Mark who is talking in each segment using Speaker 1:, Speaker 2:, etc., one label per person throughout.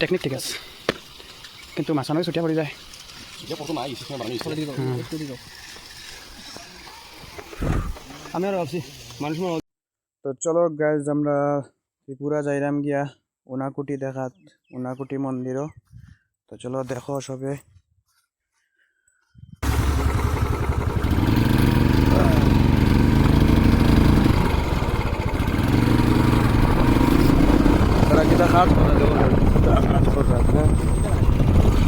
Speaker 1: Technique ঠিক আছে কিন্তু মাছ অনেক ছুটিয়া পড়ে যায় আমি আর ভাবছি মানুষ তো চলো গাইজ আমরা ত্রিপুরা যাইরাম গিয়া উনাকুটি দেখাত উনাকুটি মন্দিরও তো চলো দেখো সবে kita khas pada dulu kita khas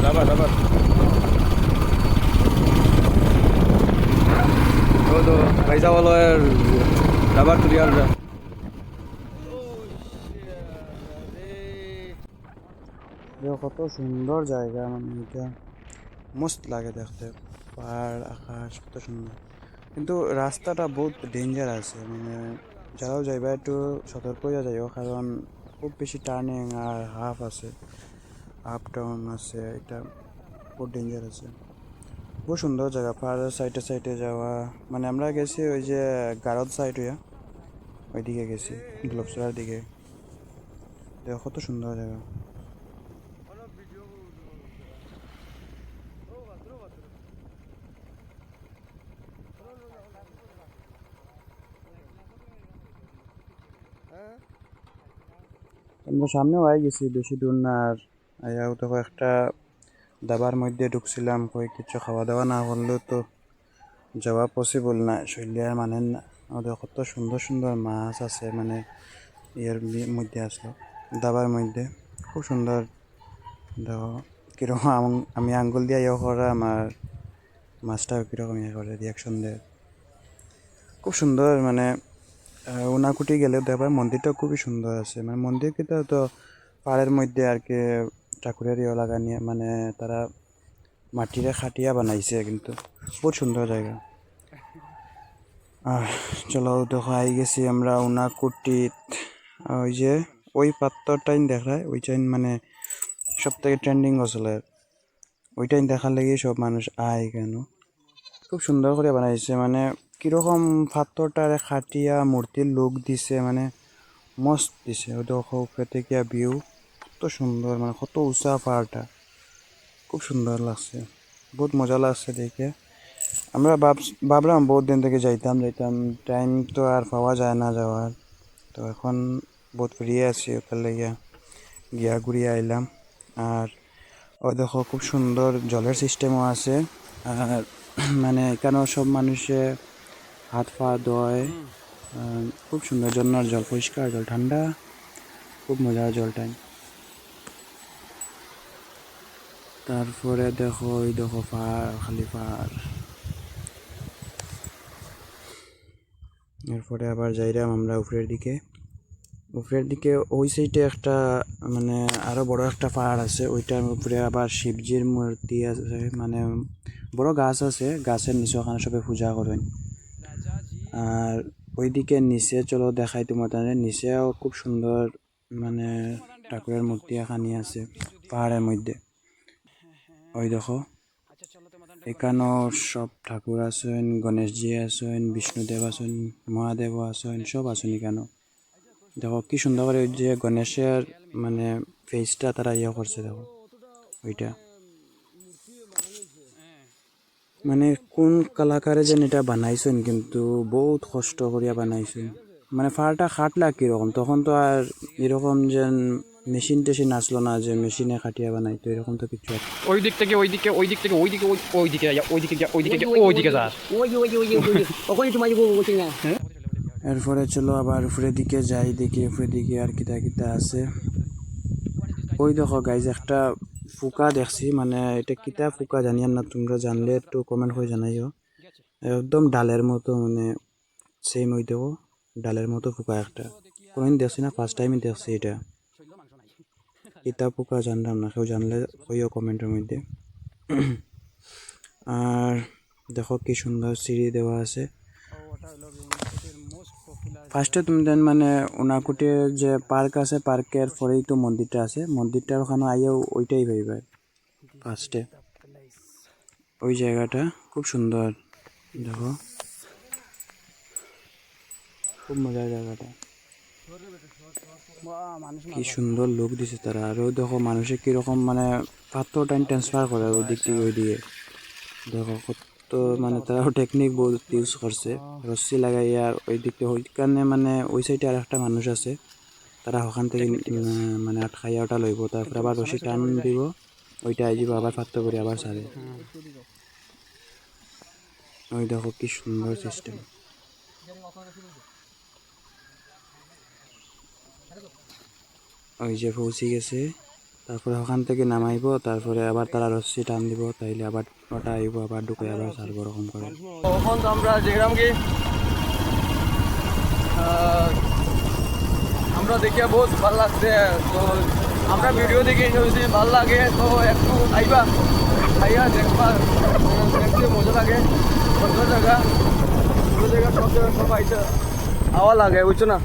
Speaker 1: pada dapat tuh kaisa bolo dapat tulian dah দেখো কত সুন্দর জায়গা মানে এটা মস্ত লাগে দেখতে পাহাড় আকাশ কত সুন্দর কিন্তু রাস্তাটা বহুত ডেঞ্জার আছে মানে যারাও যাইবা একটু সতর্ক হয়ে যাইও কারণ খুব বেশি টার্নিং আর হাফ আছে আপ ডাউন আছে এটা বহুত ডেঞ্জার আছে বহু সুন্দর জায়গা পাহাড়ের সাইডে সাইডে যাওয়া মানে আমরা গেছি ওই যে গারদ সাইড হইয়া ওইদিকে গেছি গ্লোবসরার দিকে দেখো কত সুন্দর জায়গা আমরা সামনেও আই গেছি বেশি দূর না আর আয়াও তো একটা দাবার মধ্যে ঢুকছিলাম কই কিছু খাওয়া দাওয়া না করলেও তো যাওয়া পসিবল না শৈলিয়ার মানে না ওদের কত সুন্দর সুন্দর মাছ আছে মানে এর মধ্যে আসলো দাবার মধ্যে খুব সুন্দর দেখো কীরকম আমি আঙ্গুল দিয়ে ইয়ে করে আমার মাছটাও কীরকম ইয়ে করে রিয়াকশন দেয় খুব সুন্দর মানে উনাকুটি গেলে দেখবার মন্দিরটাও খুবই সুন্দর আছে মানে মন্দির কিন্তু তো পাহাড়ের মধ্যে আর কি ঠাকুরের ইয়ে লাগানি মানে তারা মাটিরে খাটিয়া বানাইছে কিন্তু বহুত সুন্দর জায়গা চলো দেখো আই গেছি আমরা উনাকুটিত ওই যে ওই পাত্রটাই দেখায় ওইটাই মানে সব থেকে ট্রেন্ডিং আসলে ওইটাই দেখার লেগে সব মানুষ আয় কেন খুব সুন্দর করে বানাইছে মানে কীরকম পাথরটারে খাটিয়া মূর্তির লুক দিছে মানে মস্ত দিছে দেখো উপরে থেকে ভিউ কত সুন্দর মানে কত উঁচা পাহাড়টা খুব সুন্দর লাগছে বহুত মজা লাগছে দেখে আমরা ভাবলাম বহুত দিন থেকে যাইতাম টাইম তো আর পাওয়া যায় না যাওয়ার তো এখন বহুত ফ্রি আছি ওখানে গিয়া ঘুরিয়ে আইলাম আর ও দেখো খুব সুন্দর জলের সিস্টেমও আছে আর মানে এখানেও সব মানুষে হাত পা ধোয় খুব সুন্দর ঝর্ণার জল পরিষ্কার জল ঠান্ডা খুব মজার জলটাই তারপরে দেখো ওই দেখো পাহাড় খালি পাহাড় এরপরে আবার যাইলাম আমরা উপরের দিকে ওই সাইডে একটা মানে আরো বড় একটা পাহাড় আছে ওইটার উপরে আবার শিবজির মূর্তি আছে মানে বড় গাছ আছে গাছের নিচে ওখানে সবাই পূজা করেন আর ওইদিকে নিচে চলো দেখাই তোমাদের নিচেও খুব সুন্দর মানে ঠাকুরের মূর্তি এখানে আছে পাহাড়ের মধ্যে ওই দেখো এখানেও সব ঠাকুর আছেন গণেশজি আছেন বিষ্ণুদেব আছেন মহাদেব আছেন সব আছেন এখানেও দেখো কি সুন্দর করে ওই যে গণেশের মানে ফেসটা তারা ইয়ে করছে দেখো ওইটা মানে কোন কলাকারে যেন এটা বানাইছেন কিন্তু বহুত কষ্ট করিয়া বানাইছেন মানে পাহাড়টা খাটলা কীরকম তখন তো আর এরকম যেন মেশিন টেশিন আসলো না যে মেশিনে খাটিয়া বানাইতো এরকম তো কিছু ওই দিক থেকে ওইদিকে যা এরপরে চলো আবার উপরের দিকে যাই দেখি উপরের দিকে আর কিতা কিতা আছে ওই দেখো গাইজ একটা ফুকা দেখছি মানে এটা কিতা ফুকা জানিয়ার না তোমরা জানলে একটু কমেন্ট করে জানাইও একদম ডালের মতো মানে সেম ওই দেখো ডালের মতো ফুকা একটা কোনোদিন দেখছি না ফার্স্ট টাইমই দেখছি এটা কিতা ফুকা জানলাম না কেউ জানলে ওইও কমেন্টের মধ্যে আর দেখো কি সুন্দর সিঁড়ি দেওয়া আছে ফার্স্টে তুমি দেন মানে উনাকুটির যে পার্ক আছে পার্কের পরেই তো মন্দিরটা আছে মন্দিরটার ওখানে আইয়াও ওইটাই ভাইবে ফার্স্টে ওই জায়গাটা খুব সুন্দর দেখো খুব মজার জায়গাটা কি সুন্দর লোক দিছে তারা। আরও দেখো মানুষে কিরকম মানে পাথর টাইম ট্রান্সফার করে ওই দিক থেকে ওই দিকে। দেখো কত মানে তারাও টেকনিক বহুত ইউজ করছে, রশ্মি লাগাইয়া ওই দিক থেকে ওইখানে মানে ওই সাইডে আর একটা মানুষ আছে, তারা ওখান থেকে মানে আটকাইয়া ওটা লইব, তারপরে আবার রশি টান দিব, ওইটা আই যাব আবার পাত্র করে আবার ছাড়ে। ওই দেখো কি সুন্দর সিস্টেম। ওই যে পৌঁছে গেছে, তারপরে ওখান থেকে নামাইব, তারপরে আবার তারা রশ্মি টান দিব, তাইলে আবার ওটা আইব আবার ঢুকে আবার ছাড়বো ওরকম করে।
Speaker 2: এখন তো আমরা যেরকম কি আমরা দেখিয়া বহুত ভালো লাগছে। তো আমরা ভিডিও দেখে যদি ভালো লাগে তো একটু আইবা, আইয়া দেখবা, দেখতে মজা লাগে। সুন্দর জায়গা, সুন্দর জায়গা, সব জায়গা সব আইসা আওয়া লাগে, বুঝছো না।